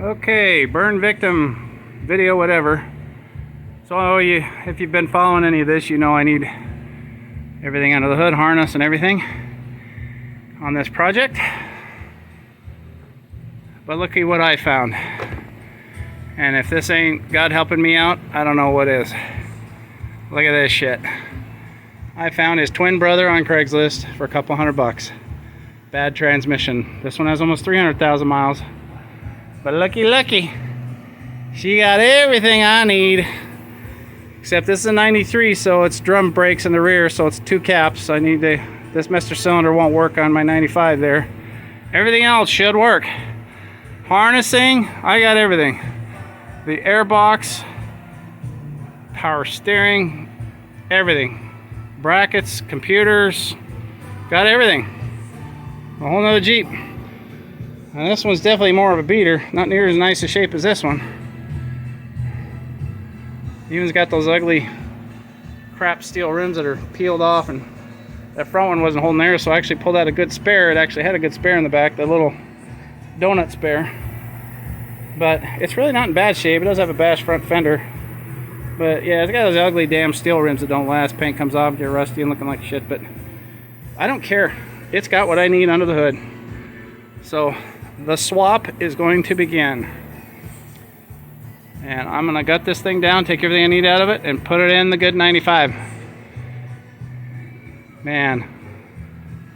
Okay, burn victim video, whatever. So if you've been following any of this, you know I need everything under the hood, harness and everything on this project. But look at what I found. And if this ain't God helping me out, I don't know what is. Look at this shit. I found his twin brother on Craigslist for a couple $100. Bad transmission. This one has almost 300,000 miles. But lucky, she got everything I need. Except this is a 93, so it's drum brakes in the rear, so it's 2 caps. I need this Mr. Cylinder won't work on my 95 there. Everything else should work. Harnessing, I got everything. The airbox, power steering, everything. Brackets, computers, got everything. A whole nother Jeep. And this one's definitely more of a beater, not near as nice a shape as this one. Even's got those ugly crap steel rims that are peeled off, and that front one wasn't holding there, so I actually pulled out a good spare. It actually had a good spare in the back, that little donut spare. But it's really not in bad shape. It does have a bashed front fender. But yeah, it's got those ugly damn steel rims that don't last. Paint comes off, get rusty and looking like shit, but I don't care. It's got what I need under the hood. So the swap is going to begin. And I'm going to gut this thing down, take everything I need out of it, and put it in the good 95. Man,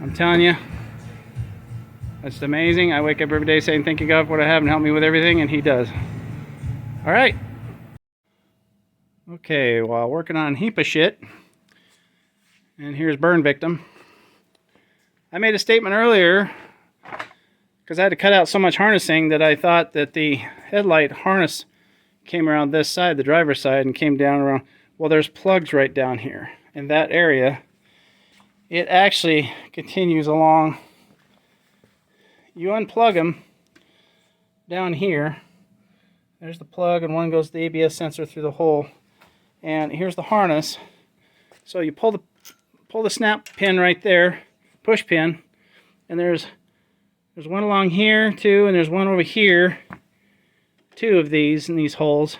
I'm telling you, it's amazing. I wake up every day saying, thank you God for what I have and help me with everything, and he does. All right. Okay, while working on HEPO shit, and here's burn victim. I made a statement earlier because I had to cut out so much harnessing that I thought that the headlight harness came around this side, the driver's side, and came down around. Well, there's plugs right down here in that area. It actually continues along. You unplug them down here. There's the plug, and one goes to the ABS sensor through the hole. And here's the harness. So you pull the snap pin right there, push pin, and there's one along here too, and there's one over here. 2 of these in these holes.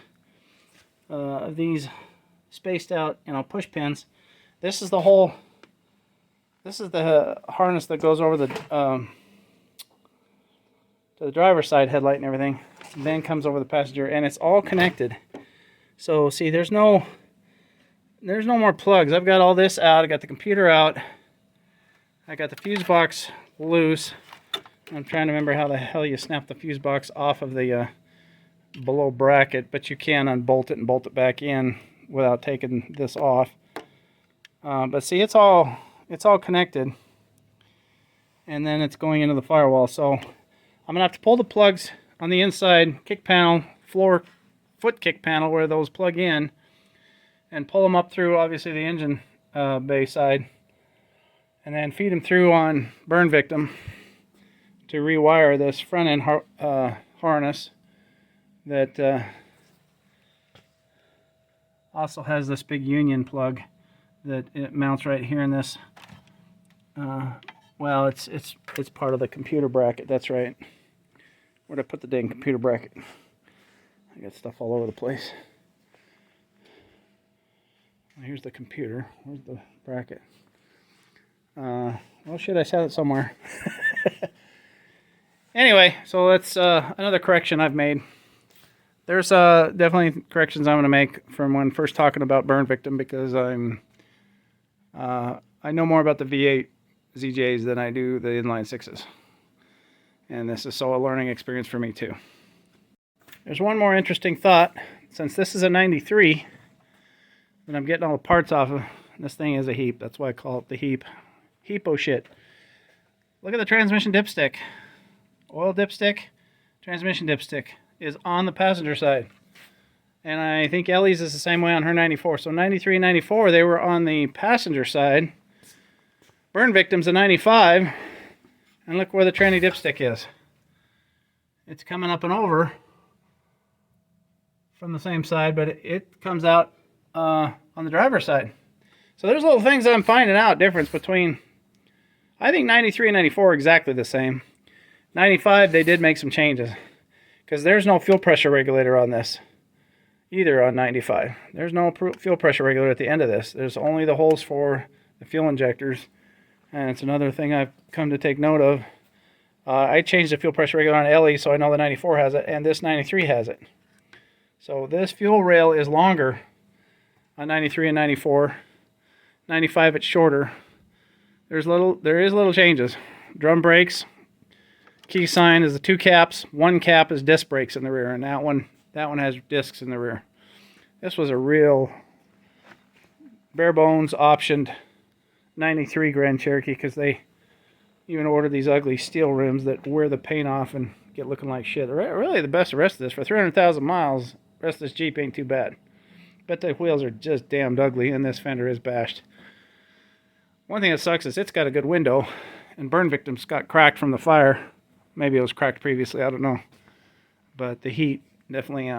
These spaced out, push pins. This is the hole. This is the harness that goes over the to the driver's side headlight and everything. And then comes over the passenger, and it's all connected. So see, there's no more plugs. I've got all this out. I got the computer out. I got the fuse box loose. I'm trying to remember how the hell you snap the fuse box off of the below bracket, but you can unbolt it and bolt it back in without taking this off. But see, it's all connected, and then it's going into the firewall. So I'm gonna have to pull the plugs on the inside kick panel, foot kick panel where those plug in, and pull them up through obviously the engine bay side, and then feed them through on burn victim to rewire this front end harness that also has this big union plug that it mounts right here in this. Well, it's part of the computer bracket. That's right. Where'd I put the dang computer bracket? I got stuff all over the place. Here's the computer. Where's the bracket? Well, shit, I said it somewhere. Anyway, so that's another correction I've made. There's definitely corrections I'm going to make from when first talking about burn victim, because I know more about the V8 ZJs than I do the inline 6s. And this is so a learning experience for me too. There's one more interesting thought. Since this is a 93 that I'm getting all the parts off of, this thing is a heap. That's why I call it the heap. HEPO shit. Look at the transmission dipstick. Oil dipstick, transmission dipstick is on the passenger side. And I think Ellie's is the same way on her 94. So 93 and 94, they were on the passenger side. Burn victim's a 95. And look where the tranny dipstick is. It's coming up and over from the same side, but it comes out on the driver's side. So there's little things that I'm finding out difference between. I think 93 and 94 are exactly the same. 95, they did make some changes. because there's no fuel pressure regulator on this either on 95. There's no fuel pressure regulator at the end of this. There's only the holes for the fuel injectors, and it's another thing I've come to take note of. I changed the fuel pressure regulator on LE, so I know the 94 has it, and this 93 has it. So this fuel rail is longer on 93 and 94. 95 it's shorter. There is little changes. Drum brakes, key sign is the 2 caps. 1 cap is disc brakes in the rear, and that one has discs in the rear. This was a real bare bones optioned 93 Grand Cherokee, because they even ordered these ugly steel rims that wear the paint off and get looking like shit. Really the best. The rest of this, for 300,000 miles, the rest of this Jeep ain't too bad. But the wheels are just damned ugly, and this fender is bashed. One thing that sucks is it's got a good window, and burn victims got cracked from the fire. Maybe it was cracked previously, I don't know. But the heat definitely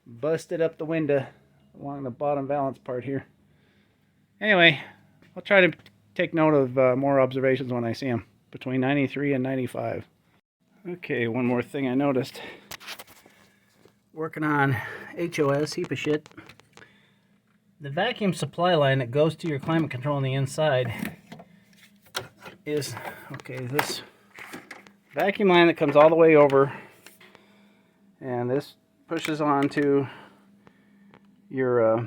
busted up the window along the bottom valance part here. Anyway, I'll try to take note of more observations when I see them between 93 and 95. Okay, one more thing I noticed. Working on HOS, heap of shit. The vacuum supply line that goes to your climate control on the inside is, okay, this vacuum line that comes all the way over, and this pushes onto your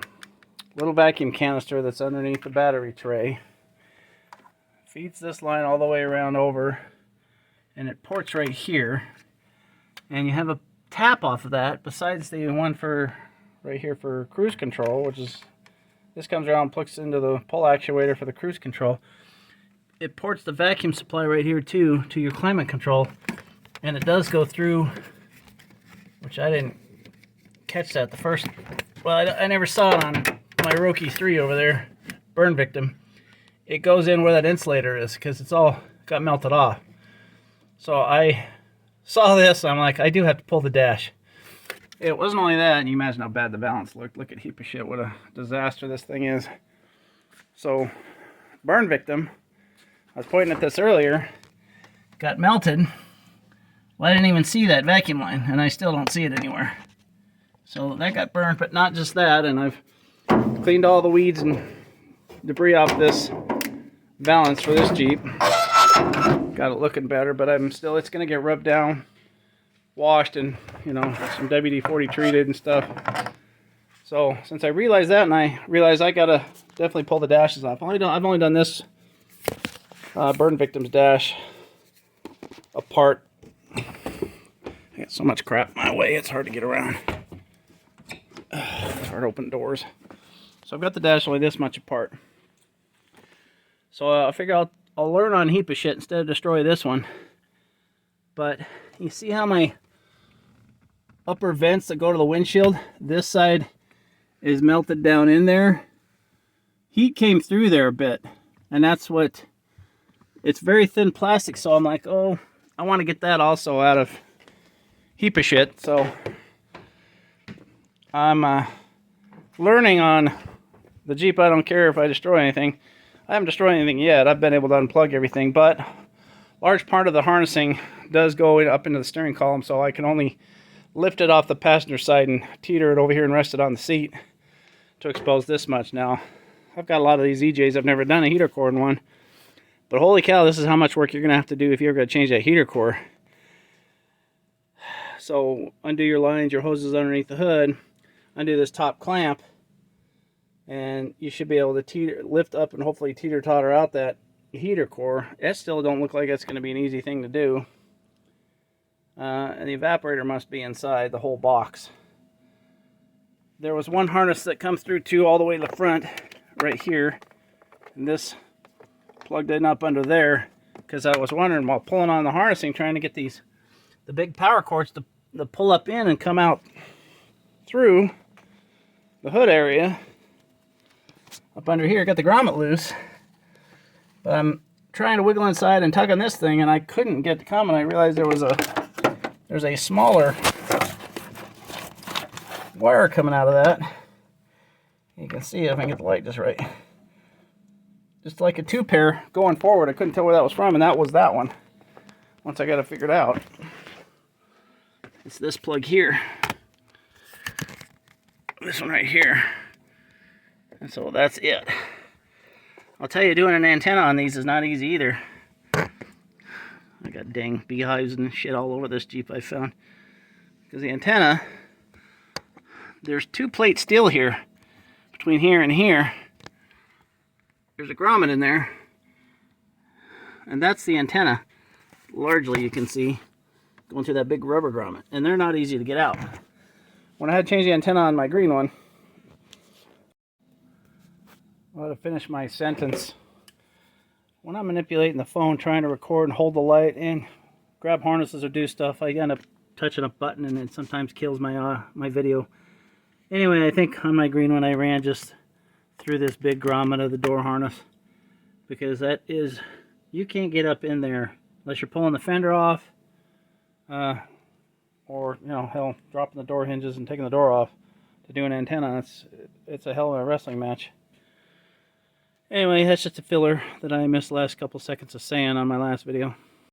little vacuum canister that's underneath the battery tray. Feeds this line all the way around over, and it ports right here, and you have a tap off of that besides the one for right here for cruise control, which is, this comes around and plugs into the pull actuator for the cruise control. It ports the vacuum supply right here too to your climate control, and it does go through, which I didn't catch that the first, well, I never saw it on my Cherokee 3 over there, burn victim. It goes in where that insulator is, because it's all got melted off. So I saw this, I'm like, I do have to pull the dash. It wasn't only that, and you imagine how bad the balance looked. Look at heap of shit, what a disaster this thing is. So, burn victim, I was pointing at this earlier, got melted. Well, I didn't even see that vacuum line, and I still don't see it anywhere. So that got burned, but not just that, and I've cleaned all the weeds and debris off this valance for this Jeep. Got it looking better, but it's going to get rubbed down, washed, and, you know, some WD-40 treated and stuff. So since I realized that, and I realized I got to definitely pull the dashes off. I've only done this burn victim's dash apart. I got so much crap in my way, it's hard to get around. It's hard to open doors. So I've got the dash only this much apart. So I figure I'll learn on heap of shit instead of destroy this one. But you see how my upper vents that go to the windshield, this side is melted down in there. Heat came through there a bit, and that's what, it's very thin plastic, so I'm like, oh, I want to get that also out of heap of shit. So I'm learning on the Jeep. I don't care if I destroy anything. I haven't destroyed anything yet. I've been able to unplug everything, but large part of the harnessing does go up into the steering column, so I can only lift it off the passenger side and teeter it over here and rest it on the seat to expose this much. Now, I've got a lot of these EJs. I've never done a heater core in one, but holy cow, this is how much work you're going to have to do if you're ever going to change that heater core. So undo your lines, your hoses underneath the hood, undo this top clamp, and you should be able to lift up and hopefully teeter-totter out that heater core. It still don't look like it's going to be an easy thing to do. And the evaporator must be inside the whole box. There was one harness that comes through too all the way to the front right here, and this plugged in up under there because I was wondering while pulling on the harnessing, trying to get the big power cords to pull up in and come out through the hood area up under here. Got the grommet loose, but I'm trying to wiggle inside and tug on this thing, and I couldn't get to come, and I realized there's a smaller wire coming out of that. You can see if I can get the light just right. Just like a 2-pair going forward. I couldn't tell where that was from, and that was that one once I got it figured out. It's this plug here. This one right here. And so that's it. I'll tell you, doing an antenna on these is not easy either. I got dang beehives and shit all over this Jeep I found. Because the antenna, there's 2 plate steel here. Between here and here. There's a grommet in there. And that's the antenna. Largely, you can see, going through that big rubber grommet. And they're not easy to get out. When I had to change the antenna on my green one, well, to finish my sentence, when I'm manipulating the phone, trying to record and hold the light and grab harnesses or do stuff, I end up touching a button and it sometimes kills my my video. Anyway, I think on my green one I ran just through this big grommet of the door harness, because that is, you can't get up in there unless you're pulling the fender off, or, you know, hell, dropping the door hinges and taking the door off to do an antenna. It's a hell of a wrestling match. Anyway, that's just a filler that I missed the last couple seconds of saying on my last video.